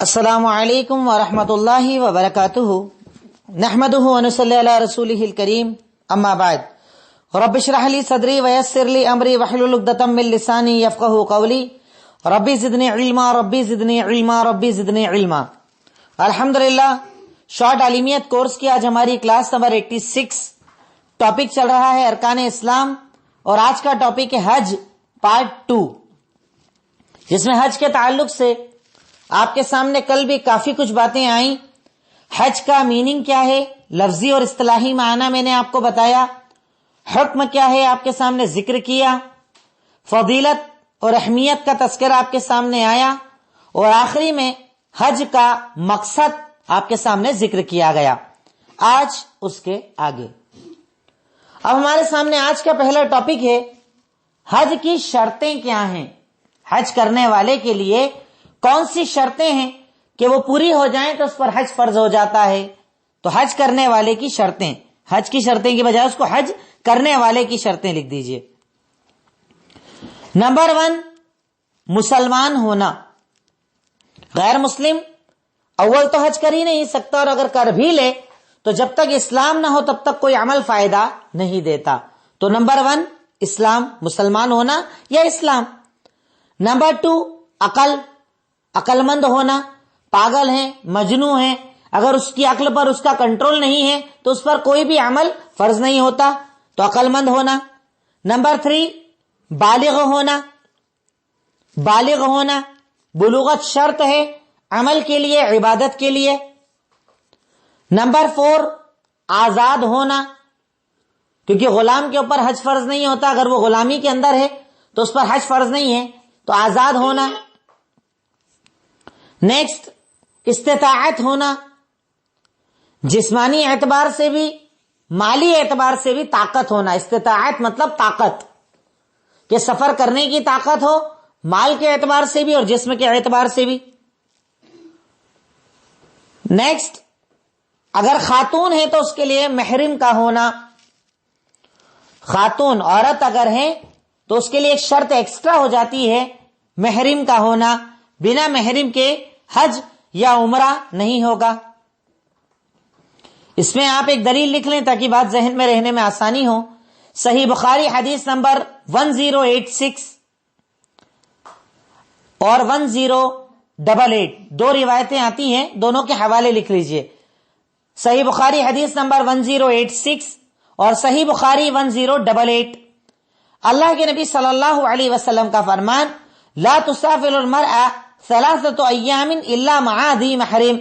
السلام علیکم ورحمۃ اللہ وبرکاتہ نحمدہ ونصلی علی رسولہ الکریم اما بعد رب اشرح لی صدری ویسر لی امری واحلل عقدۃ من لسانی یفقہوا قولی ربی زدنی علما ربی زدنی علما ربی زدنی علما۔ الحمدللہ شارٹ عالمیت کورس کی آج ہماری کلاس نمبر 86 ٹاپک چل رہا ہے ارکان اسلام، اور آج کا ٹاپک ہے حج پارٹ 2، جس میں حج کے تعلق سے آپ کے سامنے کل بھی کافی کچھ باتیں آئیں۔ حج کا میننگ کیا ہے، لفظی اور اصطلاحی معنی میں نے آپ کو بتایا، حکم کیا ہے آپ کے سامنے ذکر کیا، فضیلت اور اہمیت کا تذکرہ آپ کے سامنے آیا، اور آخری میں حج کا مقصد آپ کے سامنے ذکر کیا گیا۔ آج اس کے آگے اب ہمارے سامنے آج کا پہلا ٹاپک ہے حج کی شرطیں کیا ہیں۔ حج کرنے والے کے لیے کون سی شرطیں ہیں کہ وہ پوری ہو جائیں تو اس پر حج فرض ہو جاتا ہے۔ تو حج کرنے والے کی شرطیں، حج کی شرطیں کی بجائے اس کو حج کرنے والے کی شرطیں لکھ دیجئے۔ نمبر 1، مسلمان ہونا۔ غیر مسلم اول تو حج کر ہی نہیں سکتا، اور اگر کر بھی لے تو جب تک اسلام نہ ہو تب تک کوئی عمل فائدہ نہیں دیتا۔ تو نمبر 1 اسلام، مسلمان ہونا یا اسلام۔ نمبر 2 عقل مند ہونا۔ پاگل ہیں، مجنون ہیں، اگر اس کی عقل پر اس کا کنٹرول نہیں ہے تو اس پر کوئی بھی عمل فرض نہیں ہوتا، تو عقل مند ہونا۔ نمبر 3 بالغ ہونا، بلوغت شرط ہے عمل کے لیے، عبادت کے لیے۔ نمبر 4 آزاد ہونا، کیونکہ غلام کے اوپر حج فرض نہیں ہوتا، اگر وہ غلامی کے اندر ہے تو اس پر حج فرض نہیں ہے، تو آزاد ہونا۔ نیکسٹ استطاعت ہونا، جسمانی اعتبار سے بھی مالی اعتبار سے بھی طاقت ہونا۔ استطاعت مطلب طاقت، کہ سفر کرنے کی طاقت ہو، مال کے اعتبار سے بھی اور جسم کے اعتبار سے بھی۔ نیکسٹ اگر خاتون ہے تو اس کے لیے محرم کا ہونا۔ خاتون عورت اگر ہے تو اس کے لیے ایک شرط ایکسٹرا ہو جاتی ہے، محرم کا ہونا۔ بنا محرم کے حج یا عمرہ نہیں ہوگا۔ اس میں آپ ایک دلیل لکھ لیں تاکہ بات ذہن میں رہنے میں آسانی ہو۔ صحیح بخاری حدیث نمبر 1086 اور 1088 دو روایتیں آتی ہیں، دونوں کے حوالے لکھ لیجئے۔ صحیح بخاری حدیث نمبر 1086 اور صحیح بخاری 1088۔ اللہ کے نبی صلی اللہ علیہ وسلم کا فرمان، لا تسافر المرأة 3 ایام الا مع ذی محرم۔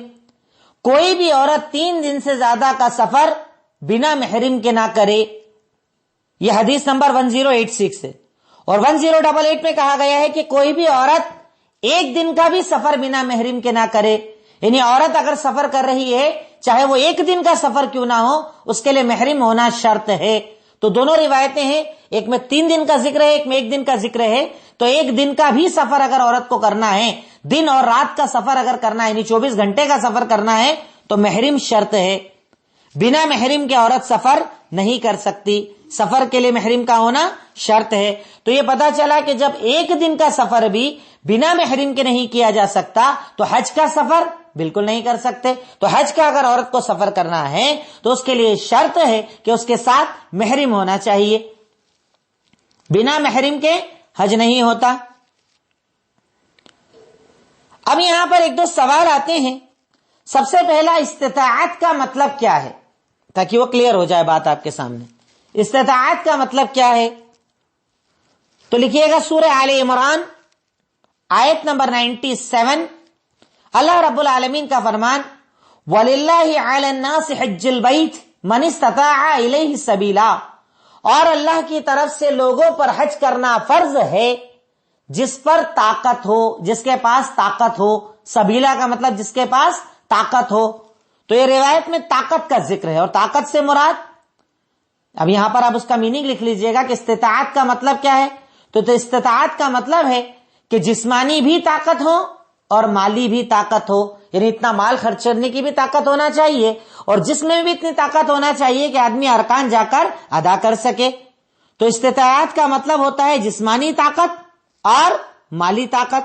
کوئی بھی عورت 3 دن سے زیادہ کا سفر بنا محرم کے نہ کرے۔ یہ حدیث نمبر 1086 ہے۔ اور 1088 میں کہا گیا ہے کہ کوئی بھی عورت 1 دن کا بھی سفر بنا محرم کے نہ کرے، یعنی عورت اگر سفر کر رہی ہے چاہے وہ 1 دن کا سفر کیوں نہ ہو، اس کے لیے محرم ہونا شرط ہے۔ تو دونوں روایتیں ہیں، ایک میں 3 دن کا ذکر ہے، ایک میں 1 دن کا ذکر ہے۔ تو 1 دن کا بھی سفر اگر عورت کو کرنا ہے، دن اور رات کا سفر اگر کرنا ہے، یعنی 24 گھنٹے کا سفر کرنا ہے، تو محرم شرط ہے۔ بنا محرم کے عورت سفر نہیں کر سکتی، سفر کے لیے محرم کا ہونا شرط ہے۔ تو یہ پتا چلا کہ جب 1 دن کا سفر بھی بنا محرم کے نہیں کیا جا سکتا تو حج کا سفر بالکل نہیں کر سکتے۔ تو حج کا اگر عورت کو سفر کرنا ہے تو اس کے لیے شرط ہے کہ اس کے ساتھ محرم ہونا چاہیے، بنا محرم کے حج نہیں ہوتا۔ اب یہاں پر 1-2 سوال آتے ہیں۔ سب سے پہلا، استطاعت کا مطلب کیا ہے، تاکہ وہ کلیئر ہو جائے بات آپ کے سامنے۔ استطاعت کا مطلب کیا ہے؟ تو لکھیے گا سورہ آل عمران آیت نمبر 97، اللہ رب العالمین کا فرمان، وَلِلَّهِ عَلَى النَّاسِ حِجُّ الْبَيْتِ مَنِ اسْتَطَاعَ إِلَيْهِ سَبِيلًا۔ اور اللہ کی طرف سے لوگوں پر حج کرنا فرض ہے جس پر طاقت ہو، جس کے پاس طاقت ہو۔ سبیلا کا مطلب جس کے پاس طاقت ہو۔ تو یہ روایت میں طاقت کا ذکر ہے، اور طاقت سے مراد، اب یہاں پر آپ اس کا میننگ لکھ لیجئے گا کہ استطاعت کا مطلب کیا ہے۔ تو استطاعت کا مطلب ہے کہ جسمانی بھی طاقت ہو اور مالی بھی طاقت ہو، یعنی اتنا مال خرچ کرنے کی بھی طاقت ہونا چاہیے، اور جسم میں بھی اتنی طاقت ہونا چاہیے کہ آدمی ارکان جا کر ادا کر سکے۔ تو استطاعت کا مطلب ہوتا ہے جسمانی طاقت اور مالی طاقت۔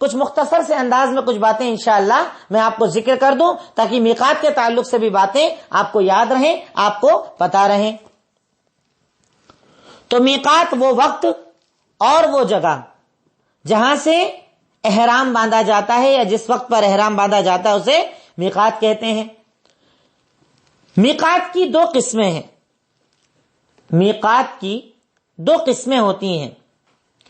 کچھ مختصر سے انداز میں کچھ باتیں انشاءاللہ میں آپ کو ذکر کر دوں تاکہ میقات کے تعلق سے بھی باتیں آپ کو یاد رہیں، آپ کو پتا رہیں۔ تو میقات وہ وقت اور وہ جگہ جہاں سے احرام باندھا جاتا ہے یا جس وقت پر احرام باندھا جاتا ہے اسے میقات کہتے ہیں۔ میقات کی دو قسمیں ہیں، میقات کی دو قسمیں ہوتی ہیں۔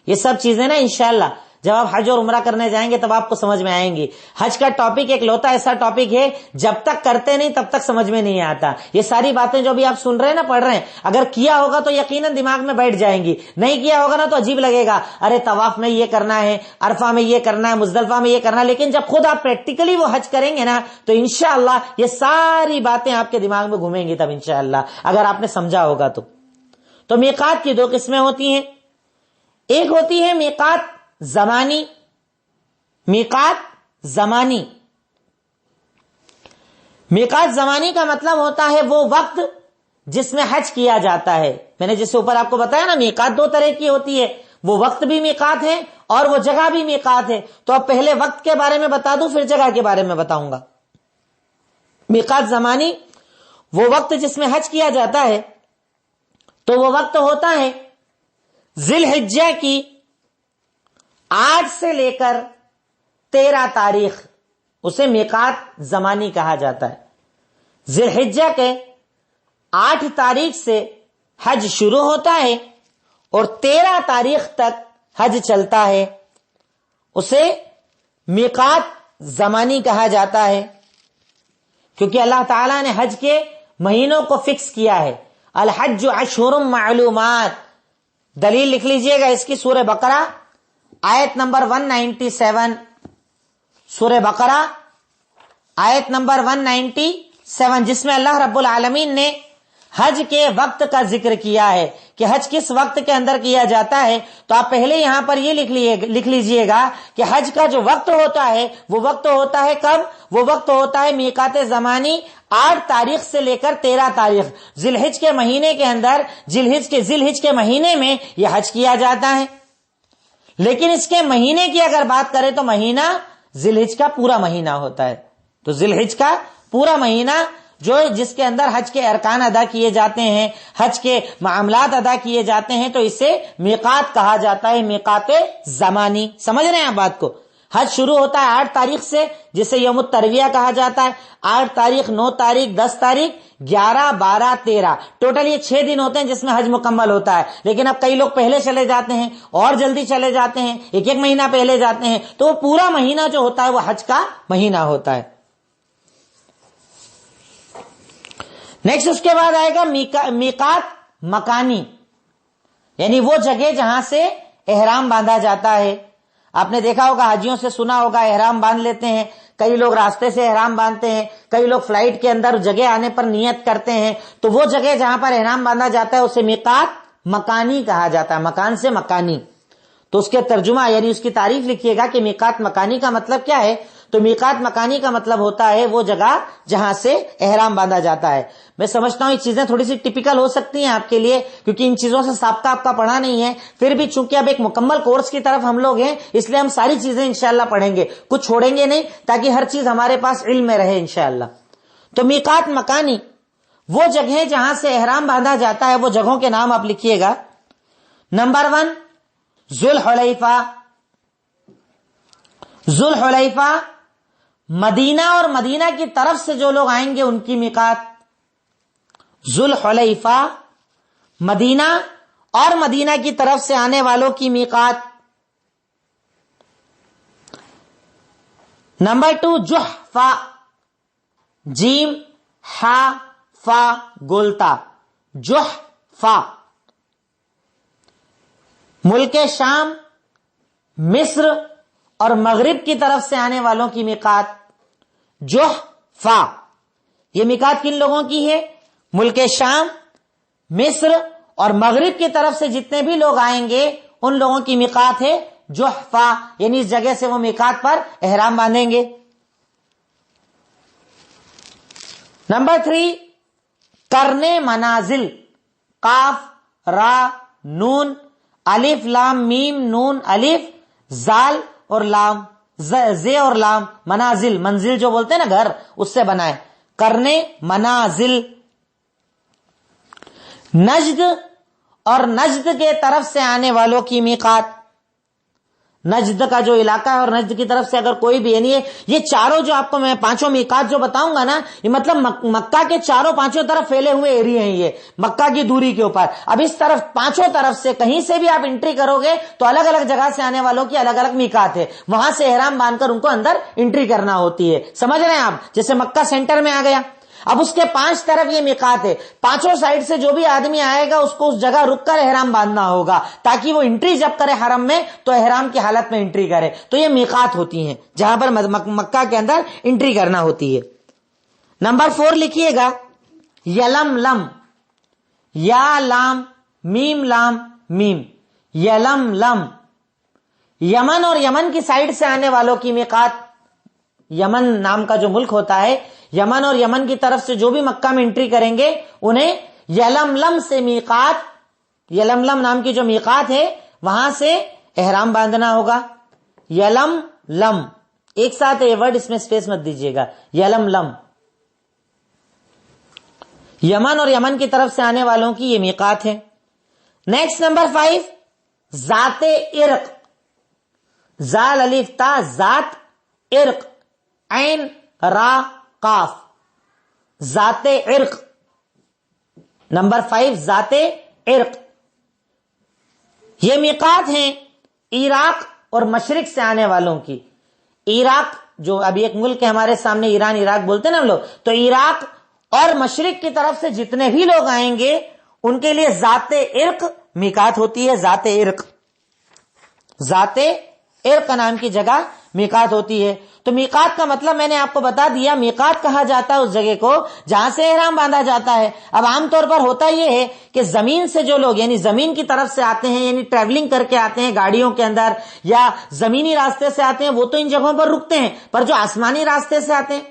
یہ سب چیزیں نا انشاءاللہ جب آپ حج اور عمرہ کرنے جائیں گے تب آپ کو سمجھ میں آئیں گی۔ حج کا ٹاپک ایک لوتا ایسا ٹاپک ہے جب تک کرتے نہیں تب تک سمجھ میں نہیں آتا۔ یہ ساری باتیں جو بھی آپ سن رہے ہیں نا، پڑھ رہے ہیں، اگر کیا ہوگا تو یقیناً دماغ میں بیٹھ جائیں گی، نہیں کیا ہوگا نا تو عجیب لگے گا، ارے طواف میں یہ کرنا ہے، عرفہ میں یہ کرنا ہے، مزدلفہ میں یہ کرنا ہے۔ لیکن جب خود آپ پریکٹیکلی وہ حج کریں گے نا تو انشاءاللہ یہ ساری باتیں آپ کے دماغ میں گھومیں گی تب انشاءاللہ، اگر آپ نے سمجھا ہوگا تو۔ میقات کی دو قسمیں ہوتی ہیں، ایک ہوتی ہے میقات زمانی، میقات زمانی۔ میقات زمانی کا مطلب ہوتا ہے وہ وقت جس میں حج کیا جاتا ہے۔ میں نے جس اوپر آپ کو بتایا نا میقات دو طرح کی ہوتی ہے، وہ وقت بھی میقات ہے اور وہ جگہ بھی میقات ہے۔ تو اب پہلے وقت کے بارے میں بتا دوں پھر جگہ کے بارے میں بتاؤں گا۔ میقات زمانی وہ وقت جس میں حج کیا جاتا ہے، تو وہ وقت ہوتا ہے ذی الحجہ کی 8 سے لے کر 13 تاریخ، اسے میقات زمانی کہا جاتا ہے۔ ذی الحجہ کے 8 تاریخ سے حج شروع ہوتا ہے اور 13 تاریخ تک حج چلتا ہے، اسے میقات زمانی کہا جاتا ہے، کیونکہ اللہ تعالیٰ نے حج کے مہینوں کو فکس کیا ہے۔ الحج اشہر معلومات، دلیل لکھ لیجئے گا اس کی، سورہ بقرہ آیت نمبر 197، سورہ بقرہ آیت نمبر 197، جس میں اللہ رب العالمین نے حج کے وقت کا ذکر کیا ہے کہ حج کس وقت کے اندر کیا جاتا ہے۔ تو آپ پہلے یہاں پر یہ لکھ لیجئے گا کہ حج کا جو وقت ہوتا ہے وہ وقت ہوتا ہے کب؟ وہ وقت ہوتا ہے میقات زمانی 8 تاریخ سے لے کر 13 تاریخ، ذی الحج کے مہینے کے اندر، ذی الحج کے مہینے میں یہ حج کیا جاتا ہے۔ لیکن اس کے مہینے کی اگر بات کریں تو مہینہ ذی الحج کا پورا مہینہ ہوتا ہے۔ تو ذی الحج کا پورا مہینہ جس کے اندر حج کے ارکان ادا کیے جاتے ہیں، حج کے معاملات ادا کیے جاتے ہیں، تو اسے میقات کہا جاتا ہے، میقات زمانی۔ سمجھ رہے ہیں آپ بات کو؟ حج شروع ہوتا ہے 8 تاریخ سے، جسے یوم الترویہ کہا جاتا ہے۔ 8 تاریخ، 9 تاریخ، 10 تاریخ، 11، 12، 13، ٹوٹل یہ 6 دن ہوتے ہیں جس میں حج مکمل ہوتا ہے۔ لیکن اب کئی لوگ پہلے چلے جاتے ہیں اور جلدی چلے جاتے ہیں، ایک مہینہ پہلے جاتے ہیں، تو وہ پورا مہینہ جو ہوتا ہے وہ حج کا مہینہ ہوتا ہے۔ نیکسٹ اس کے بعد آئے گا میقات مکانی، یعنی وہ جگہ جہاں سے احرام باندھا جاتا ہے۔ آپ نے دیکھا ہوگا، حاجیوں سے سنا ہوگا، احرام باندھ لیتے ہیں، کئی لوگ راستے سے احرام باندھتے ہیں، کئی لوگ فلائٹ کے اندر جگہ آنے پر نیت کرتے ہیں، تو وہ جگہ جہاں پر احرام باندھا جاتا ہے اسے میقات مکانی کہا جاتا ہے، مکان سے مکانی۔ تو اس کے ترجمہ یعنی اس کی تعریف لکھیے گا کہ میقات مکانی کا مطلب کیا ہے۔ تو میقات مکانی کا مطلب ہوتا ہے وہ جگہ جہاں سے احرام باندھا جاتا ہے۔ میں سمجھتا ہوں یہ چیزیں تھوڑی سی ٹپیکل ہو سکتی ہیں آپ کے لیے، کیونکہ ان چیزوں سے سابقہ آپ کا پڑھا نہیں ہے، پھر بھی چونکہ اب ایک مکمل کورس کی طرف ہم لوگ ہیں، اس لیے ہم ساری چیزیں انشاءاللہ پڑھیں گے، کچھ چھوڑیں گے نہیں، تاکہ ہر چیز ہمارے پاس علم میں رہے انشاءاللہ۔ تو میقات مکانی وہ جگہیں جہاں سے احرام باندھا جاتا ہے، وہ جگہوں کے نام آپ لکھیے گا۔ نمبر 1 ذوالحلیفہ۔ ذوالحلیفہ مدینہ اور مدینہ کی طرف سے جو لوگ آئیں گے ان کی میقات۔ ذوالحلیفہ مدینہ اور مدینہ کی طرف سے آنے والوں کی میقات۔ نمبر 2 جحفہ، جیم ہا فا گولتا، جحفہ ملک شام، مصر اور مغرب کی طرف سے آنے والوں کی میقات۔ جحفہ یہ میقات کن لوگوں کی ہے؟ ملک شام، مصر اور مغرب کی طرف سے جتنے بھی لوگ آئیں گے ان لوگوں کی میقات ہے جحفہ، یعنی اس جگہ سے وہ میقات پر احرام باندھیں گے۔ نمبر 3 کرنے منازل، قاف را نون الف لام میم نون الف زال اور لام، زے اور لام، منازل، منزل جو بولتے ہیں نا گھر، اس سے بنا ہے، کرنے، منازل. نجد اور نجد کے طرف سے آنے والوں کی میقات، نجد کا جو علاقہ ہے اور نجد کی طرف سے اگر کوئی بھی، یعنی یہ چاروں جو آپ کو میں پانچوں میقات جو بتاؤں گا نا، یہ مطلب مکہ کے چاروں پانچوں طرف پھیلے ہوئے ایریا ہیں، یہ مکہ کی دوری کے اوپر. اب اس طرف پانچوں طرف سے کہیں سے بھی آپ انٹری کرو گے تو الگ الگ جگہ سے آنے والوں کی الگ الگ میقات ہے، وہاں سے احرام باندھ کر ان کو اندر انٹری کرنا ہوتی ہے. سمجھ رہے ہیں آپ؟ جیسے مکہ سینٹر میں آ گیا، اب اس کے 5 طرف یہ میقات ہے، پانچوں سائڈ سے جو بھی آدمی آئے گا اس کو اس جگہ رک کر احرام باندھنا ہوگا تاکہ وہ انٹری جب کرے حرم میں تو احرام کی حالت میں انٹری کرے. تو یہ میقات ہوتی ہیں جہاں پر مکہ کے اندر انٹری کرنا ہوتی ہے. نمبر 4 لکھیے گا، یلم لم، یا لام میم لام میم، یلم لم، یمن اور یمن کی سائڈ سے آنے والوں کی میقات. یمن نام کا جو ملک ہوتا ہے، یمن اور یمن کی طرف سے جو بھی مکہ میں انٹری کریں گے انہیں یلملم سے میقات، یلملم نام کی جو میقات ہے وہاں سے احرام باندھنا ہوگا. یلملم ایک ساتھ یہ ورڈ، اس میں اسپیس مت دیجیے گا، یلملم. یمن اور یمن کی طرف سے آنے والوں کی یہ میقات ہے. نیکسٹ نمبر 5، ذات عرق، زال الف تا، ذات عرق، عین را قاف، ذات عرق. نمبر 5 ذات عرق، یہ میقات ہیں عراق اور مشرق سے آنے والوں کی. عراق جو ابھی ایک ملک ہے ہمارے سامنے، ایران عراق بولتے ہیں نا ہم لوگ، تو عراق اور مشرق کی طرف سے جتنے بھی لوگ آئیں گے ان کے لیے ذات عرق میقات ہوتی ہے. ذات عرق، ذات عرق نام کی جگہ میقات ہوتی ہے. تو میقات کا مطلب میں نے آپ کو بتا دیا، میقات کہا جاتا ہے اس جگہ کو جہاں سے احرام باندھا جاتا ہے. اب عام طور پر ہوتا یہ ہے کہ زمین سے جو لوگ یعنی زمین کی طرف سے آتے ہیں، یعنی ٹریولنگ کر کے آتے ہیں گاڑیوں کے اندر یا زمینی راستے سے آتے ہیں، وہ تو ان جگہوں پر رکتے ہیں، پر جو آسمانی راستے سے آتے ہیں،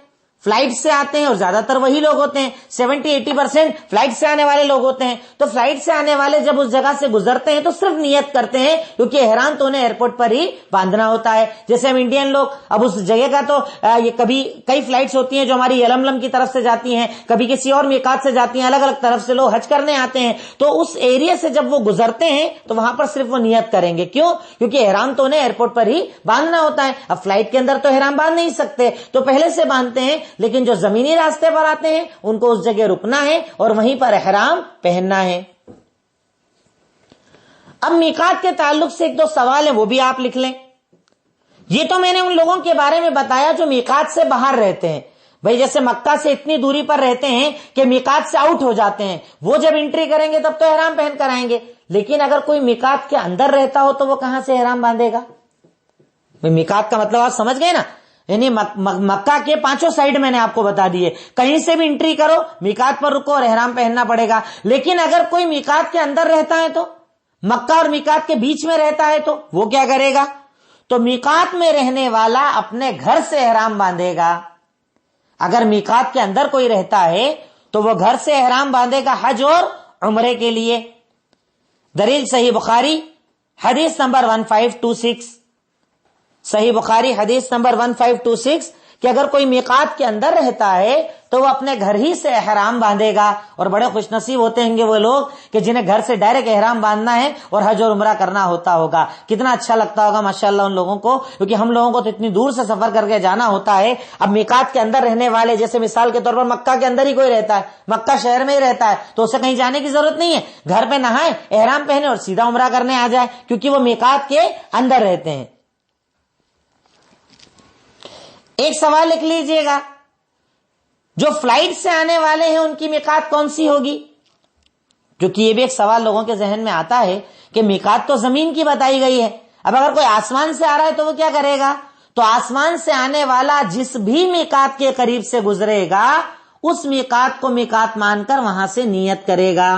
فلائٹ سے آتے ہیں، اور زیادہ تر وہی لوگ ہوتے ہیں، 70-80% فلائٹ سے آنے والے لوگ ہوتے ہیں. تو فلائٹ سے آنے والے جب اس جگہ سے گزرتے ہیں تو صرف نیت کرتے ہیں، کیونکہ احرام تو انہیں ایئرپورٹ پر ہی باندھنا ہوتا ہے. جیسے ہم انڈین لوگ اب اس جگہ کا تو یہ کبھی کئی فلائٹس ہوتی ہیں جو ہماری یلملم کی طرف سے جاتی ہیں، کبھی کسی اور میقات سے جاتی ہیں، الگ الگ طرف سے لوگ حج کرنے آتے ہیں. تو اس ایریا سے جب وہ گزرتے ہیں تو وہاں پر صرف وہ نیت کریں گے. کیوں؟ کیونکہ احرام تو انہیں ایئرپورٹ پر ہی باندھنا ہوتا ہے. اب فلائٹ کے اندر تو احرام باندھ نہیں سکتے تو پہلے سے باندھتے ہیں، لیکن جو زمینی راستے پر آتے ہیں ان کو اس جگہ رکنا ہے اور وہیں پر احرام پہننا ہے. اب میقات کے تعلق سے 1-2 سوال ہیں، وہ بھی آپ لکھ لیں. یہ تو میں نے ان لوگوں کے بارے میں بتایا جو میقات سے باہر رہتے ہیں. بھئی جیسے مکہ سے اتنی دوری پر رہتے ہیں کہ میقات سے آؤٹ ہو جاتے ہیں، وہ جب انٹری کریں گے تب تو احرام پہن کر آئیں گے. لیکن اگر کوئی میقات کے اندر رہتا ہو تو وہ کہاں سے احرام باندھے گا؟ میقات کا مطلب آپ سمجھ گئے نا، یعنی مکہ کے 5 سائڈ میں نے آپ کو بتا دیے، کہیں سے بھی انٹری کرو میقات پر رکو اور احرام پہننا پڑے گا. لیکن اگر کوئی میقات کے اندر رہتا ہے تو، مکہ اور میقات کے بیچ میں رہتا ہے تو وہ کیا کرے گا؟ تو میقات میں رہنے والا اپنے گھر سے احرام باندھے گا. اگر میقات کے اندر کوئی رہتا ہے تو وہ گھر سے احرام باندھے گا حج اور عمرے کے لیے. دلیل صحیح بخاری حدیث نمبر 1526، صحیح بخاری حدیث نمبر 1526 کہ اگر کوئی میقات کے اندر رہتا ہے تو وہ اپنے گھر ہی سے احرام باندھے گا. اور بڑے خوش نصیب ہوتے ہیں گے وہ لوگ کہ جنہیں گھر سے ڈائریکٹ احرام باندھنا ہے اور حج اور عمرہ کرنا ہوتا ہوگا. کتنا اچھا لگتا ہوگا ماشاءاللہ ان لوگوں کو، کیونکہ ہم لوگوں کو تو اتنی دور سے سفر کر کے جانا ہوتا ہے. اب میقات کے اندر رہنے والے، جیسے مثال کے طور پر مکہ کے اندر ہی کوئی رہتا ہے، مکہ شہر میں ہی رہتا ہے، تو اسے کہیں جانے کی ضرورت نہیں ہے، گھر پہ نہائے، احرام پہنے اور سیدھا عمرہ کرنے آ جائے، کیونکہ وہ میقات کے اندر رہتے ہیں. ایک سوال لکھ لیجئے گا، جو فلائٹ سے آنے والے ہیں ان کی میقات کون سی ہوگی؟ کیونکہ یہ بھی ایک سوال لوگوں کے ذہن میں آتا ہے کہ میقات تو زمین کی بتائی گئی ہے، اب اگر کوئی آسمان سے آ رہا ہے تو وہ کیا کرے گا؟ تو آسمان سے آنے والا جس بھی میقات کے قریب سے گزرے گا اس میقات کو میقات مان کر وہاں سے نیت کرے گا.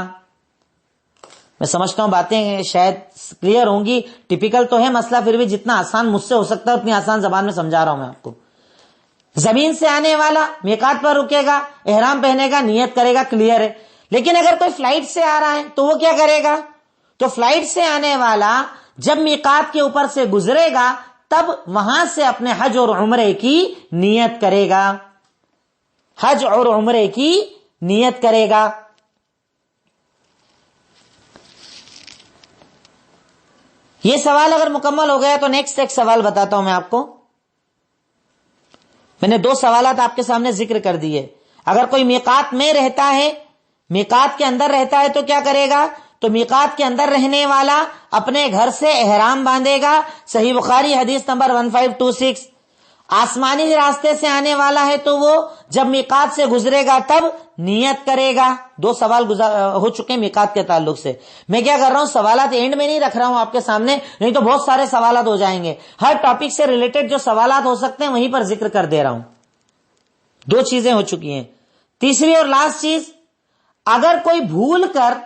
میں سمجھتا ہوں باتیں شاید کلیئر ہوں گی. ٹپیکل تو ہے مسئلہ، پھر بھی جتنا آسان مجھ سے ہو سکتا ہے اتنی آسان زبان میں سمجھا رہا ہوں میں آپ کو. زمین سے آنے والا میقات پر رکے گا، احرام پہنے گا، نیت کرے گا، کلیئر ہے. لیکن اگر کوئی فلائٹ سے آ رہا ہے تو وہ کیا کرے گا؟ تو فلائٹ سے آنے والا جب میقات کے اوپر سے گزرے گا تب وہاں سے اپنے حج اور عمرے کی نیت کرے گا، حج اور عمرے کی نیت کرے گا۔ یہ سوال اگر مکمل ہو گیا تو نیکسٹ ایک سوال بتاتا ہوں میں آپ کو۔ میں نے 2 سوالات آپ کے سامنے ذکر کر دیے۔ اگر کوئی میقات میں رہتا ہے، میقات کے اندر رہتا ہے تو کیا کرے گا؟ تو میقات کے اندر رہنے والا اپنے گھر سے احرام باندھے گا، صحیح بخاری حدیث نمبر 1526۔ آسمانی راستے سے آنے والا ہے تو وہ جب میقات سے گزرے گا تب نیت کرے گا۔ 2 سوال ہو چکے میقات کے تعلق سے۔ میں کیا کر رہا ہوں، سوالات اینڈ میں نہیں رکھ رہا ہوں آپ کے سامنے، نہیں تو بہت سارے سوالات ہو جائیں گے۔ ہر ٹاپک سے ریلیٹڈ جو سوالات ہو سکتے ہیں وہیں پر ذکر کر دے رہا ہوں۔ 2 چیزیں ہو چکی ہیں۔ تیسری اور لاسٹ چیز، اگر کوئی بھول کر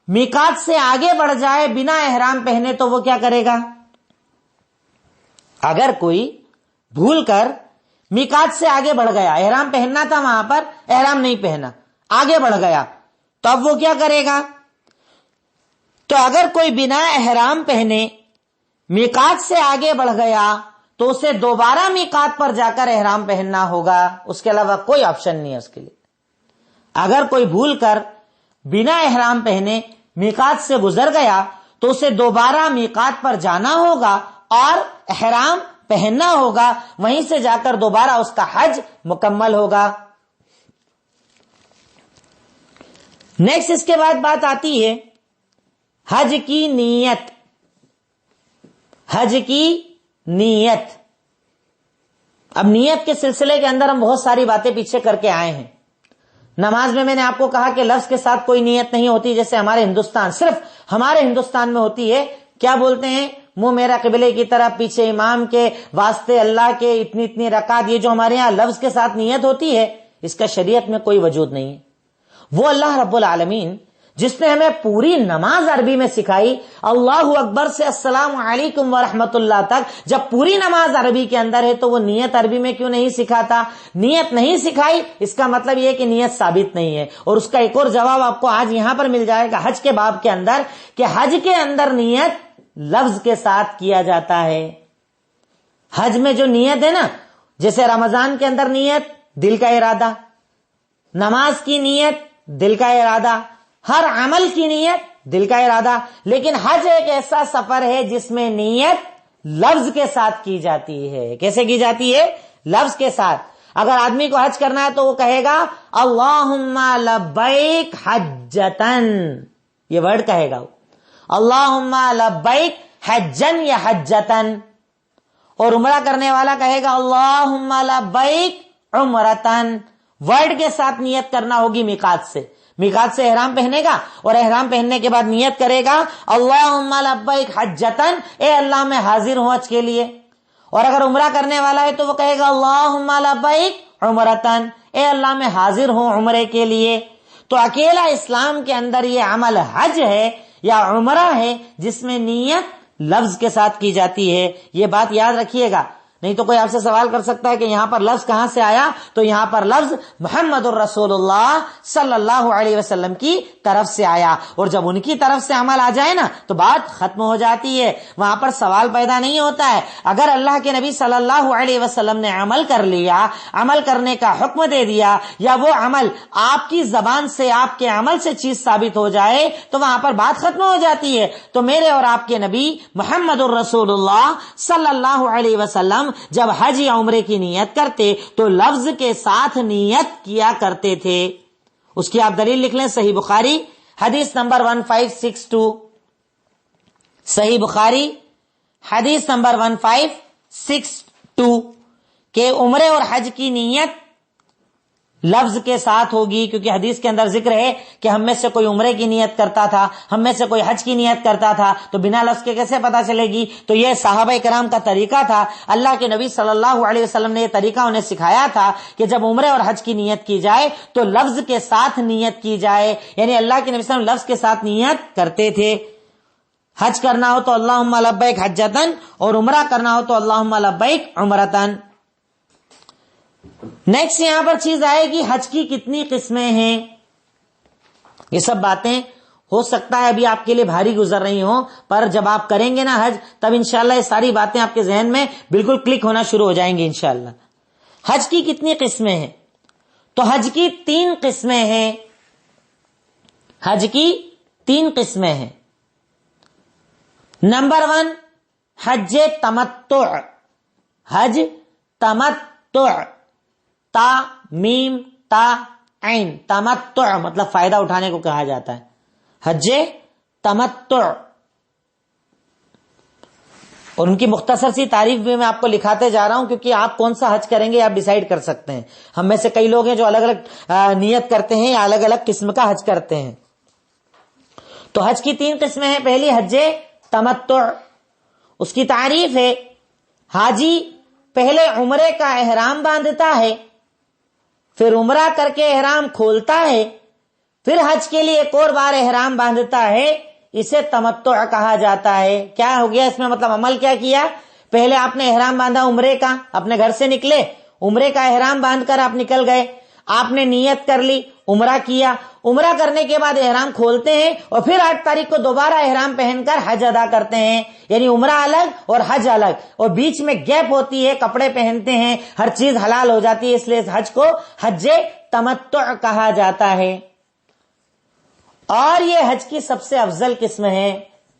میقات سے آگے بڑھ جائے بنا احرام پہنے تو وہ کیا کرے گا؟ اگر کوئی بھول کر میقات سے آگے بڑھ گیا، احرام پہننا تھا وہاں پر، احرام نہیں پہنا، آگے بڑھ گیا، تو اب وہ کیا کرے گا؟ تو اگر کوئی بنا احرام پہنے میقات سے آگے بڑھ گیا تو اسے دوبارہ میقات پر جا کر احرام پہننا ہوگا، اس کے علاوہ کوئی آپشن نہیں ہے اس کے لیے۔ اگر کوئی بھول کر بنا احرام پہنے میقات سے گزر گیا تو اسے دوبارہ میقات پر جانا ہوگا اور احرام پہننا ہوگا، وہیں سے جا کر دوبارہ اس کا حج مکمل ہوگا۔ نیکسٹ اس کے بعد بات آتی ہے حج کی نیت۔ حج کی نیت، اب نیت کے سلسلے کے اندر ہم بہت ساری باتیں پیچھے کر کے آئے ہیں۔ نماز میں نے آپ کو کہا کہ لفظ کے ساتھ کوئی نیت نہیں ہوتی، جیسے ہمارے ہندوستان، صرف ہمارے ہندوستان میں ہوتی ہے۔ کیا بولتے ہیں؟ منہ میرا قبلے کی طرف، پیچھے امام کے واسطے اللہ کے اتنی اتنی رکعت، یہ جو ہمارے ہاں لفظ کے ساتھ نیت ہوتی ہے، اس کا شریعت میں کوئی وجود نہیں ہے۔ وہ اللہ رب العالمین جس نے ہمیں پوری نماز عربی میں سکھائی، اللہ اکبر سے السلام علیکم ورحمۃ اللہ تک، جب پوری نماز عربی کے اندر ہے تو وہ نیت عربی میں کیوں نہیں سکھاتا؟ نیت نہیں سکھائی، اس کا مطلب یہ کہ نیت ثابت نہیں ہے۔ اور اس کا ایک اور جواب آپ کو آج یہاں پر مل جائے گا حج کے باب کے اندر، کہ حج کے اندر نیت لفظ کے ساتھ کیا جاتا ہے۔ حج میں جو نیت ہے نا، جیسے رمضان کے اندر نیت دل کا ارادہ، نماز کی نیت دل کا ارادہ، ہر عمل کی نیت دل کا ارادہ، لیکن حج ایک ایسا سفر ہے جس میں نیت لفظ کے ساتھ کی جاتی ہے۔ کیسے کی جاتی ہے؟ لفظ کے ساتھ۔ اگر آدمی کو حج کرنا ہے تو وہ کہے گا اللہم لبیک حجتن، یہ ورڈ کہے گا، اللہم لبیک حجن یا حجتن۔ اور عمرہ کرنے والا کہے گا اللہم لبیک عمرتن، ورڈ کے ساتھ نیت کرنا ہوگی میقات سے۔ میقات سے احرام پہنے گا اور احرام پہننے کے بعد نیت کرے گا اللہم لبیک حجتن، اے اللہ میں حاضر ہوں حج کے لیے۔ اور اگر عمرہ کرنے والا ہے تو وہ کہے گا اللہم لبیک عمرتن، اے اللہ میں حاضر ہوں عمرے کے لیے۔ تو اکیلا اسلام کے اندر یہ عمل حج ہے یا عمرہ ہے جس میں نیت لفظ کے ساتھ کی جاتی ہے، یہ بات یاد رکھیے گا۔ نہیں تو کوئی آپ سے سوال کر سکتا ہے کہ یہاں پر لفظ کہاں سے آیا؟ تو یہاں پر لفظ محمد الرسول اللہ صلی اللہ علیہ وسلم کی طرف سے آیا، اور جب ان کی طرف سے عمل آ جائے نا تو بات ختم ہو جاتی ہے، وہاں پر سوال پیدا نہیں ہوتا ہے۔ اگر اللہ کے نبی صلی اللہ علیہ وسلم نے عمل کر لیا، عمل کرنے کا حکم دے دیا، یا وہ عمل آپ کی زبان سے، آپ کے عمل سے چیز ثابت ہو جائے تو وہاں پر بات ختم ہو جاتی ہے۔ تو میرے اور آپ کے نبی محمد الرسول اللہ صلی اللہ علیہ وسلم جب حج یا عمرے کی نیت کرتے تو لفظ کے ساتھ نیت کیا کرتے تھے۔ اس کی آپ دلیل لکھ لیں، صحیح بخاری حدیث نمبر 1562، صحیح بخاری حدیث نمبر 1562 کہ عمرے اور حج کی نیت لفظ کے ساتھ ہوگی، کیونکہ حدیث کے اندر ذکر ہے کہ ہم میں سے کوئی عمرے کی نیت کرتا تھا، ہم میں سے کوئی حج کی نیت کرتا تھا، تو بنا لفظ کے کیسے پتا چلے گی؟ تو یہ صحابہ کرام کا طریقہ تھا، اللہ کے نبی صلی اللہ علیہ وسلم نے یہ طریقہ انہیں سکھایا تھا کہ جب عمرے اور حج کی نیت کی جائے تو لفظ کے ساتھ نیت کی جائے، یعنی اللہ کے نبی صلی اللہ علیہ وسلم لفظ کے ساتھ نیت کرتے تھے۔ حج کرنا ہو تو اللہم لبیک حجتن، اور عمرہ کرنا ہو تو اللہم لبیک عمرتن۔ نیکسٹ یہاں پر چیز آئے گی حج کی کتنی قسمیں ہیں، یہ سب باتیں ہو سکتا ہے ابھی آپ کے لیے بھاری گزر رہی ہوں، پر جب آپ کریں گے نا حج، تب انشاءاللہ یہ ساری باتیں آپ کے ذہن میں بالکل کلک ہونا شروع ہو جائیں گی انشاءاللہ۔ حج کی کتنی قسمیں ہیں؟ تو حج کی 3 قسمیں ہیں۔ حج کی 3 قسمیں ہیں۔ نمبر 1 حج تمتع، حج تمتع، تا میم تا عین، تمتع مطلب فائدہ اٹھانے کو کہا جاتا ہے، حج تمتع۔ اور ان کی مختصر سی تعریف بھی میں آپ کو لکھاتے جا رہا ہوں، کیونکہ آپ کون سا حج کریں گے آپ ڈیسائیڈ کر سکتے ہیں۔ ہم میں سے کئی لوگ ہیں جو الگ الگ نیت کرتے ہیں یا الگ الگ قسم کا حج کرتے ہیں۔ تو حج کی 3 قسمیں ہیں۔ پہلی حج تمتع، اس کی تعریف ہے حاجی پہلے عمرے کا احرام باندھتا ہے، پھر عمرہ کر کے احرام کھولتا ہے، پھر حج کے لیے ایک اور بار احرام باندھتا ہے، اسے تمتع کہا جاتا ہے۔ کیا ہو گیا اس میں؟ مطلب عمل کیا کیا؟ پہلے آپ نے احرام باندھا عمرے کا، اپنے گھر سے نکلے، عمرے کا احرام باندھ کر آپ نکل گئے، آپ نے نیت کر لی، عمرہ کیا، عمرہ کرنے کے بعد احرام کھولتے ہیں اور پھر 8 تاریخ کو دوبارہ احرام پہن کر حج ادا کرتے ہیں، یعنی عمرہ الگ اور حج الگ، اور بیچ میں گیپ ہوتی ہے، کپڑے پہنتے ہیں، ہر چیز حلال ہو جاتی ہے، اس لیے حج کو حج تمتع کہا جاتا ہے۔ اور یہ حج کی سب سے افضل قسم ہے،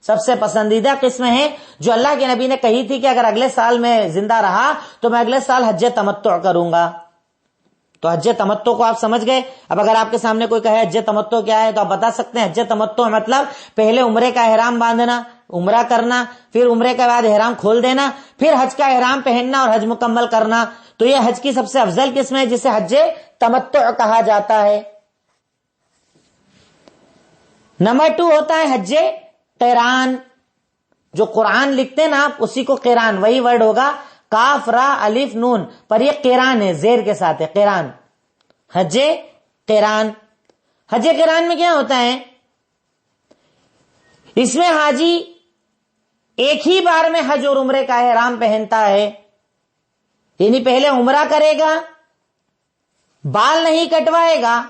سب سے پسندیدہ قسم ہے، جو اللہ کے نبی نے کہی تھی کہ اگر اگلے سال میں زندہ رہا تو میں اگلے سال حج تمتع کروں گا۔ تو حج تمتع کو آپ سمجھ گئے۔ اب اگر آپ کے سامنے کوئی کہے حج تمتع کیا ہے تو آپ بتا سکتے ہیں حج تمتع مطلب پہلے عمرے کا احرام باندھنا، عمرہ کرنا، پھر عمرے کے بعد احرام کھول دینا، پھر حج کا احرام پہننا اور حج مکمل کرنا۔ تو یہ حج کی سب سے افضل قسم ہے جسے حج تمتع کہا جاتا ہے۔ نمبر 2 ہوتا ہے حج قران، جو قرآن لکھتے ہیں نا آپ اسی کو قران، وہی ورڈ ہوگا کاف را الف نون، پر یہ قران ہے، زیر کے ساتھ ہے، قران، حج قران۔ حج قران میں کیا ہوتا ہے؟ اس میں حاجی ایک ہی بار میں حج اور عمرے کا احرام پہنتا ہے، یعنی پہلے عمرہ کرے گا، بال نہیں کٹوائے گا،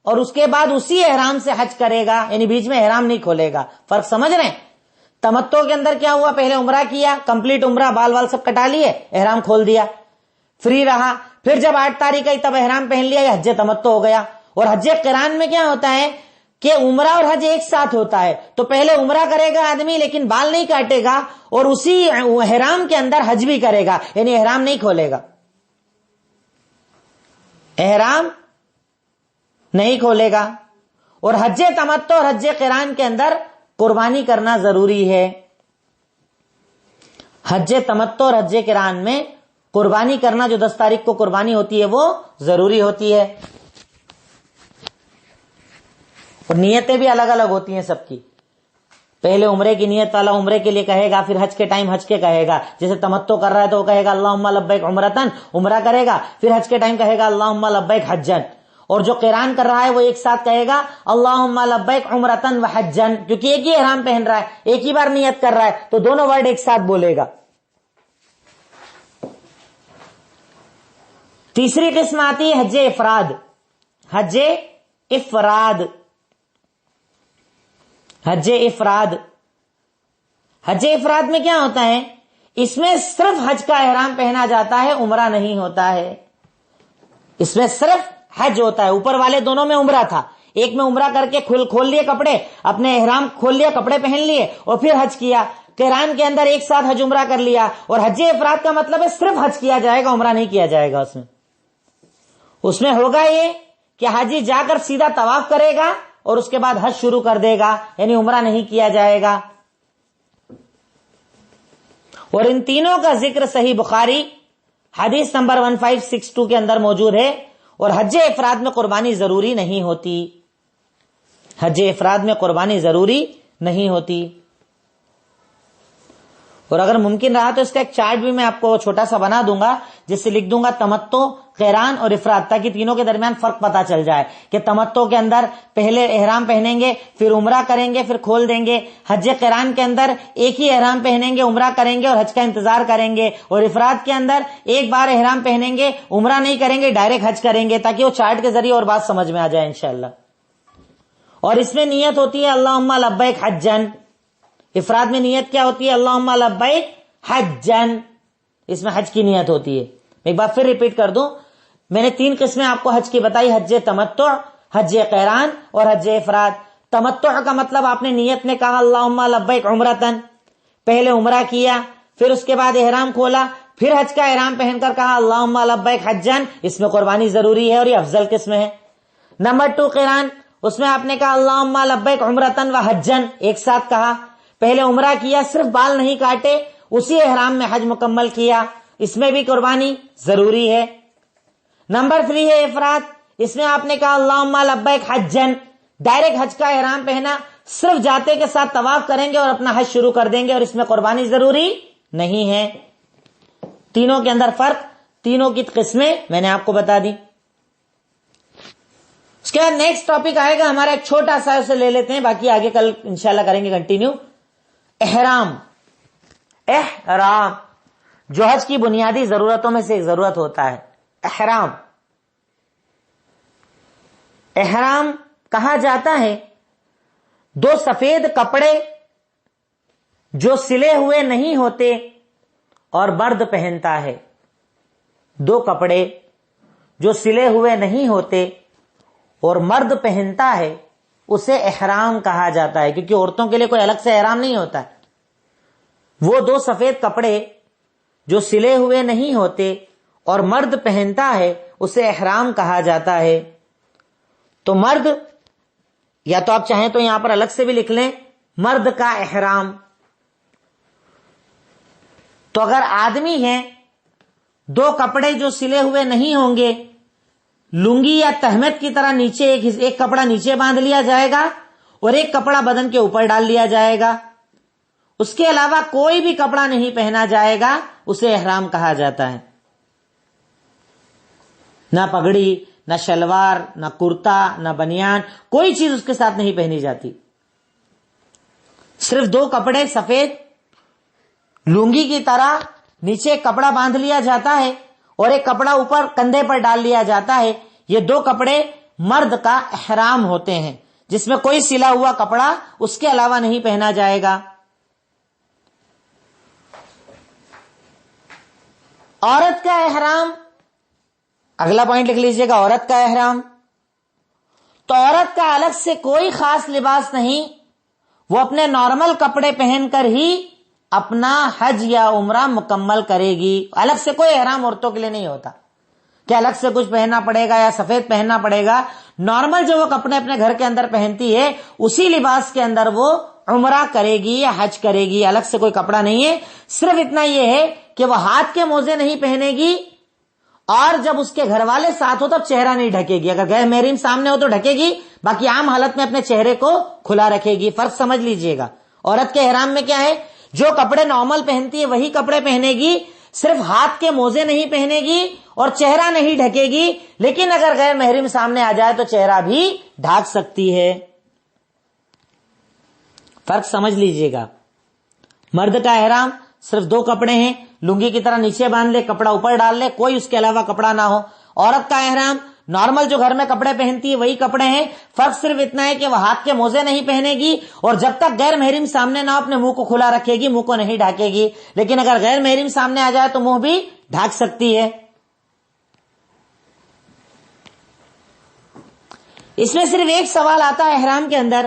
اور اس کے بعد اسی احرام سے حج کرے گا، یعنی بیچ میں احرام نہیں کھولے گا۔ فرق سمجھ رہے ہیں؟ تمتع کے اندر کیا ہوا؟ پہلے عمرہ کیا، کمپلیٹ عمرہ، بال وال سب کٹا لیے، احرام کھول دیا، فری رہا، پھر جب 8 تاریخ آئی تب احرام پہن لیا، یہ حج تمتع ہو گیا۔ اور حج قران میں کیا ہوتا ہے کہ عمرہ اور حج ایک ساتھ ہوتا ہے، تو پہلے عمرہ کرے گا آدمی لیکن بال نہیں کاٹے گا، اور اسی احرام کے اندر حج بھی کرے گا، یعنی احرام نہیں کھولے گا، احرام نہیں کھولے گا۔ اور حج تمتع اور حج قران کے اندر قربانی کرنا ضروری ہے۔ حج تمتع اور حج قران میں قربانی کرنا، جو 10 تاریخ کو قربانی ہوتی ہے وہ ضروری ہوتی ہے۔ اور نیتیں بھی الگ الگ ہوتی ہیں سب کی، پہلے عمرے کی نیت والا عمرے کے لیے کہے گا، پھر حج کے ٹائم حج کے کہے گا۔ جیسے تمتع کر رہا ہے تو وہ کہے گا اللہم لبیک عمرتن، عمرہ کرے گا، پھر حج کے ٹائم کہے گا اللہم لبیک حجن۔ اور جو قران کر رہا ہے وہ ایک ساتھ کہے گا اللہم لبیک عمرتن و حجن، کیونکہ ایک ہی احرام پہن رہا ہے، ایک ہی بار نیت کر رہا ہے، تو دونوں ورڈ ایک ساتھ بولے گا۔ تیسری قسم آتی ہے حج افراد، حج افراد، حج افراد۔ حج افراد میں کیا ہوتا ہے؟ اس میں صرف حج کا احرام پہنا جاتا ہے، عمرہ نہیں ہوتا ہے۔ اس میں صرف حج ہوتا ہے، اوپر والے دونوں میں عمرہ تھا، ایک میں عمرہ کر کے کھول لیے کپڑے، اپنے احرام کھول لیا، کپڑے پہن لیے اور پھر حج کیا۔ قران کے اندر ایک ساتھ حج عمرہ کر لیا، اور حج افراد کا مطلب ہے صرف حج کیا جائے گا، عمرہ نہیں کیا جائے گا۔ اس میں ہوگا یہ کہ حاجی جا کر سیدھا طواف کرے گا اور اس کے بعد حج شروع کر دے گا، یعنی عمرہ نہیں کیا جائے گا۔ اور ان تینوں کا ذکر صحیح بخاری حدیث نمبر 1562 کے اندر موجود ہے۔ اور حج افراد میں قربانی ضروری نہیں ہوتی، حج افراد میں قربانی ضروری نہیں ہوتی۔ اور اگر ممکن رہا تو اس کا ایک چارٹ بھی میں آپ کو چھوٹا سا بنا دوں گا، جس سے لکھ دوں گا تمتع، قران اور افراد، تاکہ تینوں کے درمیان فرق پتا چل جائے کہ تمتع کے اندر پہلے احرام پہنیں گے، پھر عمرہ کریں گے، پھر کھول دیں گے۔ حج قران کے اندر ایک ہی احرام پہنیں گے، عمرہ کریں گے اور حج کا انتظار کریں گے۔ اور افراد کے اندر ایک بار احرام پہنیں گے، عمرہ نہیں کریں گے، ڈائریکٹ حج کریں گے، تاکہ وہ چارٹ کے ذریعے اور بات سمجھ میں آ جائے انشاءاللہ۔ اور اس میں نیت ہوتی ہے اللہم لبیک حجن. افراد میں نیت کیا ہوتی ہے؟ اللہم لبیک حجن. اس میں حج کی نیت ہوتی ہے. ایک بار پھر ریپیٹ کر دوں، میں نے 3 قسمیں آپ کو حج کی بتائی: حج تمتع، حج قران اور حج افراد. تمتع کا مطلب آپ نے نیت میں کہا اللہم لبیک عمرتن، پہلے عمرہ کیا، پھر اس کے بعد احرام کھولا، پھر حج کا احرام پہن کر کہا اللہم لبیک حجن. اس میں قربانی ضروری ہے اور یہ افضل قسم ہے. نمبر 2 قران، اس میں آپ نے کہا اللہم لبیک عمرتن و حجن، ایک ساتھ کہا، پہلے عمرہ کیا، صرف بال نہیں کاٹے، اسی احرام میں حج مکمل کیا. اس میں بھی قربانی ضروری ہے. نمبر 3 ہے افراد، اس میں آپ نے کہا اللہم لبیک حجن، ڈائریکٹ حج کا احرام پہنا، صرف جاتے کے ساتھ طواف کریں گے اور اپنا حج شروع کر دیں گے، اور اس میں قربانی ضروری نہیں ہے. تینوں کے اندر فرق، تینوں کی قسمیں میں نے آپ کو بتا دی. اس کے بعد نیکسٹ ٹاپک آئے گا ہمارا، ایک چھوٹا سا اسے لے لیتے ہیں، باقی آگے کل انشاءاللہ کریں گے کنٹینیو. احرام. احرام جو حج کی بنیادی ضرورتوں میں سے ایک ضرورت ہوتا ہے. احرام. احرام کہا جاتا ہے 2 سفید کپڑے جو سلے ہوئے نہیں ہوتے اور مرد پہنتا ہے. 2 کپڑے جو سلے ہوئے نہیں ہوتے اور مرد پہنتا ہے، اسے احرام کہا جاتا ہے، کیونکہ عورتوں کے لیے کوئی الگ سے احرام نہیں ہوتا. وہ 2 سفید کپڑے جو سلے ہوئے نہیں ہوتے اور مرد پہنتا ہے، اسے احرام کہا جاتا ہے. تو مرد، یا تو آپ چاہیں تو یہاں پر الگ سے بھی لکھ لیں مرد کا احرام. تو اگر آدمی ہے، 2 کپڑے جو سلے ہوئے نہیں ہوں گے، لنگی یا تہمت کی طرح نیچے ایک کپڑا نیچے باندھ لیا جائے گا اور ایک کپڑا بدن کے اوپر ڈال لیا جائے گا. اس کے علاوہ کوئی بھی کپڑا نہیں پہنا جائے گا، اسے احرام کہا جاتا ہے. نہ پگڑی، نہ شلوار، نہ کرتا، نہ بنیان، کوئی چیز اس کے ساتھ نہیں پہنی جاتی. صرف 2 کپڑے سفید لنگی کی طرح نیچے ایک کپڑا باندھ لیا جاتا ہے اور ایک کپڑا اوپر کندھے پر ڈال لیا جاتا ہے. یہ 2 کپڑے مرد کا احرام ہوتے ہیں، جس میں کوئی سلا ہوا کپڑا اس کے علاوہ نہیں پہنا جائے گا. عورت کا احرام، اگلا پوائنٹ لکھ لیجئے گا، عورت کا احرام. تو عورت کا الگ سے کوئی خاص لباس نہیں، وہ اپنے نارمل کپڑے پہن کر ہی اپنا حج یا عمرہ مکمل کرے گی. الگ سے کوئی احرام عورتوں کے لیے نہیں ہوتا کہ الگ سے کچھ پہننا پڑے گا یا سفید پہننا پڑے گا. نارمل جو وہ کپڑے اپنے گھر کے اندر پہنتی ہے، اسی لباس کے اندر وہ عمرہ کرے گی یا حج کرے گی. الگ سے کوئی کپڑا نہیں ہے. صرف اتنا یہ ہے کہ وہ ہاتھ کے موزے نہیں پہنے گی، اور جب اس کے گھر والے ساتھ ہو تب چہرہ نہیں ڈھکے گی. اگر غیر محرم سامنے ہو تو ڈھکے گی، باقی عام حالت میں اپنے چہرے کو کھلا رکھے گی. فرق سمجھ لیجئے گا. عورت کے احرام میں کیا ہے؟ جو کپڑے نارمل پہنتی ہے وہی کپڑے پہنے گی، صرف ہاتھ کے موزے نہیں پہنے گی اور چہرہ نہیں ڈھکے گی. لیکن اگر غیر محرم سامنے آ جائے تو چہرہ بھی ڈھانک سکتی ہے. فرق سمجھ لیجئے گا. مرد کا احرام صرف 2 کپڑے ہیں، لنگی کی طرح نیچے باندھ لے، کپڑا اوپر ڈال لے، کوئی اس کے علاوہ کپڑا نہ ہو. عورت کا احرام نارمل جو گھر میں کپڑے پہنتی ہے وہی کپڑے ہیں، فرق صرف اتنا ہے کہ وہ ہاتھ کے موزے نہیں پہنے گی، اور جب تک غیر محرم سامنے نہ ہو اپنے منہ کو کھلا رکھے گی، منہ کو نہیں ڈھانکے گی. لیکن اگر غیر محرم سامنے آ جائے تو منہ بھی ڈھانک سکتی ہے. اس میں صرف ایک سوال آتا ہے احرام کے اندر،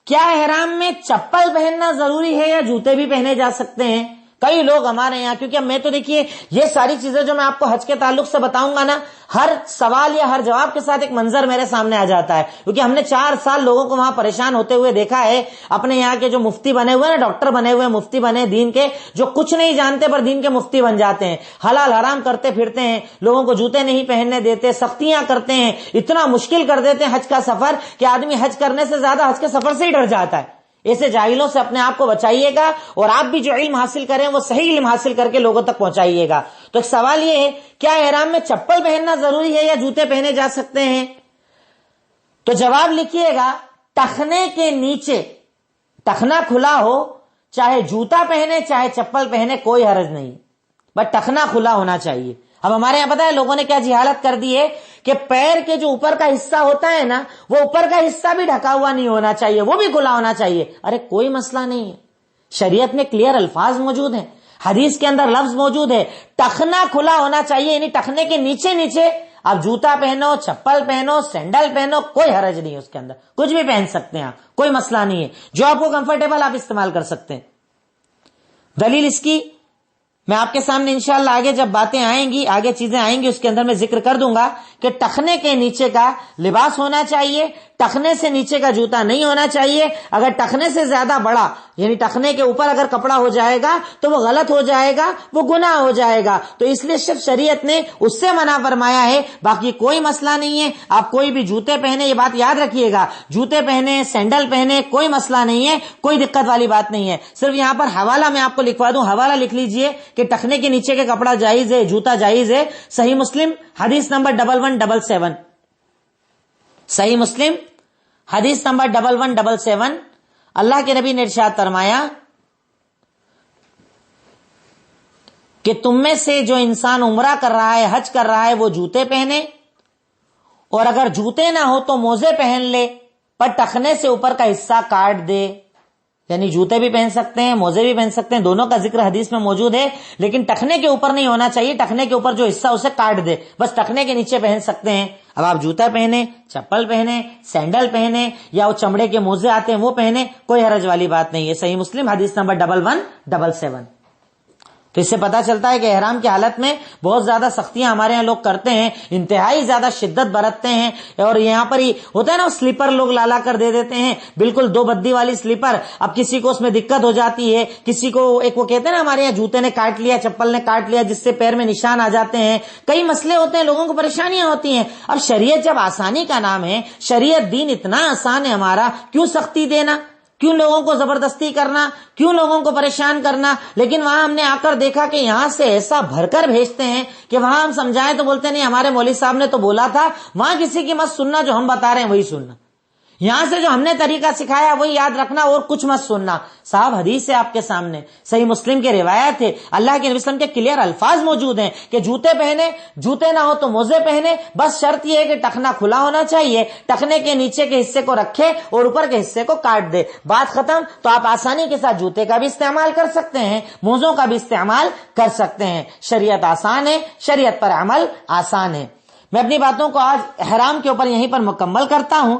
کیا احرام میں چپل پہننا ضروری ہے یا جوتے بھی پہنے جا سکتے ہیں؟ کئی لوگ ہمارے یہاں، کیونکہ اب میں تو دیکھیے یہ ساری چیزیں جو میں آپ کو حج کے تعلق سے بتاؤں گا نا، ہر سوال یا ہر جواب کے ساتھ ایک منظر میرے سامنے آ جاتا ہے، کیونکہ ہم نے 4 سال لوگوں کو وہاں پریشان ہوتے ہوئے دیکھا ہے. اپنے یہاں کے جو مفتی بنے ہوئے نا، ڈاکٹر بنے ہوئے مفتی بنے دین کے، جو کچھ نہیں جانتے پر دین کے مفتی بن جاتے ہیں، حلال حرام کرتے پھرتے ہیں، لوگوں کو جوتے نہیں پہننے دیتے، سختیاں کرتے ہیں، اتنا مشکل کر دیتے ہیں حج کا سفر کہ آدمی حج کرنے سے زیادہ حج کے سفر سے ہی ڈر جاتا ہے. ایسے جاہلوں سے اپنے آپ کو بچائیے گا، اور آپ بھی جو علم حاصل کریں وہ صحیح علم حاصل کر کے لوگوں تک پہنچائیے گا. تو ایک سوال یہ ہے، کیا احرام میں چپل پہننا ضروری ہے یا جوتے پہنے جا سکتے ہیں؟ تو جواب لکھیے گا، ٹخنے کے نیچے ٹخنا کھلا ہو، چاہے جوتا پہنے چاہے چپل پہنے، کوئی حرج نہیں، بس ٹخنا کھلا ہونا چاہیے. اب ہمارے یہاں پتا ہے لوگوں نے کیا جہالت کر دی ہے کہ پیر کے جو اوپر کا حصہ ہوتا ہے نا، وہ اوپر کا حصہ بھی ڈھکا ہوا نہیں ہونا چاہیے، وہ بھی کھلا ہونا چاہیے. ارے کوئی مسئلہ نہیں ہے، شریعت میں کلیئر الفاظ موجود ہیں، حدیث کے اندر لفظ موجود ہے، ٹخنا کھلا ہونا چاہیے، یعنی ٹخنے کے نیچے نیچے آپ جوتا پہنو، چپل پہنو، سینڈل پہنو، کوئی حرج نہیں ہے اس کے اندر، کچھ بھی پہن سکتے ہیں آپ، کوئی مسئلہ نہیں ہے، جو آپ کو کمفرٹیبل آپ استعمال کر سکتے ہیں. دلیل اس کی میں آپ کے سامنے انشاءاللہ آگے جب باتیں آئیں گی، آگے چیزیں آئیں گی، اس کے اندر میں ذکر کر دوں گا کہ ٹخنے کے نیچے کا لباس ہونا چاہیے، ٹخنے سے نیچے کا جوتا نہیں ہونا چاہیے. اگر ٹخنے سے زیادہ بڑا یعنی ٹخنے کے اوپر اگر کپڑا ہو جائے گا تو وہ غلط ہو جائے گا، وہ گناہ ہو جائے گا. تو اس لیے صرف شریعت نے اس سے منع فرمایا ہے، باقی کوئی مسئلہ نہیں ہے. آپ کوئی بھی جوتے پہنے، یہ بات یاد رکھیے گا، جوتے پہنے، سینڈل پہنے، کوئی مسئلہ نہیں ہے، کوئی دقت والی بات نہیں ہے. صرف یہاں پر حوالہ میں آپ کو لکھوا دوں، حوالہ لکھ لیجئے کہ ٹخنے کے نیچے کا کپڑا جائز ہے، جوتا جائز ہے. صحیح مسلم حدیث نمبر 1177، صحیح مسلم حدیث نمبر 1177. اللہ کے نبی نے ارشاد فرمایا کہ تم میں سے جو انسان عمرہ کر رہا ہے، حج کر رہا ہے، وہ جوتے پہنے، اور اگر جوتے نہ ہو تو موزے پہن لے، پر ٹخنے سے اوپر کا حصہ کاٹ دے. یعنی جوتے بھی پہن سکتے ہیں، موزے بھی پہن سکتے ہیں، دونوں کا ذکر حدیث میں موجود ہے، لیکن ٹخنے کے اوپر نہیں ہونا چاہیے. ٹخنے کے اوپر جو حصہ اسے کاٹ دے، بس ٹخنے کے نیچے پہن سکتے ہیں. اب آپ جوتا پہنے، چپل پہنے، سینڈل پہنے، یا وہ چمڑے کے موزے آتے ہیں وہ پہنے، کوئی حرج والی بات نہیں ہے. صحیح مسلم حدیث نمبر 1177. تو اس سے پتا چلتا ہے کہ احرام کی حالت میں بہت زیادہ سختیاں ہمارے یہاں لوگ کرتے ہیں، انتہائی زیادہ شدت برتتے ہیں. اور یہاں پر ہی ہوتا ہے نا، سلیپر لوگ لالا کر دے دیتے ہیں، بالکل 2 بدی والی سلیپر. اب کسی کو اس میں دقت ہو جاتی ہے، کسی کو ایک وہ کہتے ہیں نا ہمارے یہاں جوتے نے کاٹ لیا، چپل نے کاٹ لیا، جس سے پیر میں نشان آ جاتے ہیں، کئی مسئلے ہوتے ہیں، لوگوں کو پریشانیاں ہوتی ہیں. اب شریعت جب آسانی کا نام ہے، شریعت دین اتنا آسان ہے ہمارا، کیوں سختی دینا، کیوں لوگوں کو زبردستی کرنا، کیوں لوگوں کو پریشان کرنا. لیکن وہاں ہم نے آ کر دیکھا کہ یہاں سے ایسا بھر کر بھیجتے ہیں کہ وہاں ہم سمجھائیں تو بولتے نہیں ہمارے مولوی صاحب نے تو بولا تھا. وہاں کسی کی مت سننا، جو ہم بتا رہے ہیں وہی سننا، یہاں سے جو ہم نے طریقہ سکھایا وہی یاد رکھنا، اور کچھ مت سننا. صاحب حدیث ہے آپ کے سامنے، صحیح مسلم کی روایت ہے، اللہ کے نبی صلی اللہ علیہ وسلم کے کلیئر الفاظ موجود ہیں کہ جوتے پہنے، جوتے نہ ہو تو موزے پہنے، بس شرط یہ ہے کہ ٹخنا کھلا ہونا چاہیے، ٹخنے کے نیچے کے حصے کو رکھے اور اوپر کے حصے کو کاٹ دے، بات ختم. تو آپ آسانی کے ساتھ جوتے کا بھی استعمال کر سکتے ہیں، موزوں کا بھی استعمال کر سکتے ہیں. شریعت آسان ہے، شریعت پر عمل آسان ہے. میں اپنی باتوں کو آج احرام کے اوپر یہیں پر مکمل کرتا ہوں.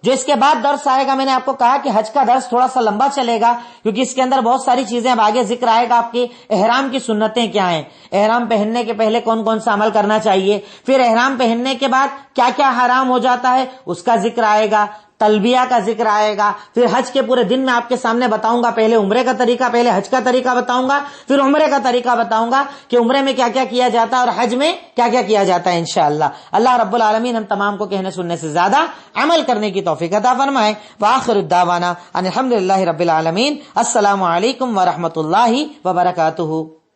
جو اس کے بعد درس آئے گا، میں نے آپ کو کہا کہ حج کا درس تھوڑا سا لمبا چلے گا، کیونکہ اس کے اندر بہت ساری چیزیں اب آگے ذکر آئے گا. آپ کی احرام کی سنتیں کیا ہیں، احرام پہننے کے پہلے کون کون سا عمل کرنا چاہیے، پھر احرام پہننے کے بعد کیا کیا حرام ہو جاتا ہے اس کا ذکر آئے گا، تلبیہ کا ذکر آئے گا. پھر حج کے پورے دن میں آپ کے سامنے بتاؤں گا، پہلے عمرے کا طریقہ، پہلے حج کا طریقہ بتاؤں گا، پھر عمرے کا طریقہ بتاؤں گا کہ عمرے میں کیا کیا کیا جاتا ہے اور حج میں کیا کیا کیا جاتا ہے انشاءاللہ. اللہ رب العالمین ہم تمام کو کہنے سننے سے زیادہ عمل کرنے کی توفیق عطا فرمائے. وآخر الدعوانا ان الحمدللہ رب العالمین. السلام علیکم ورحمۃ اللہ وبرکاتہ.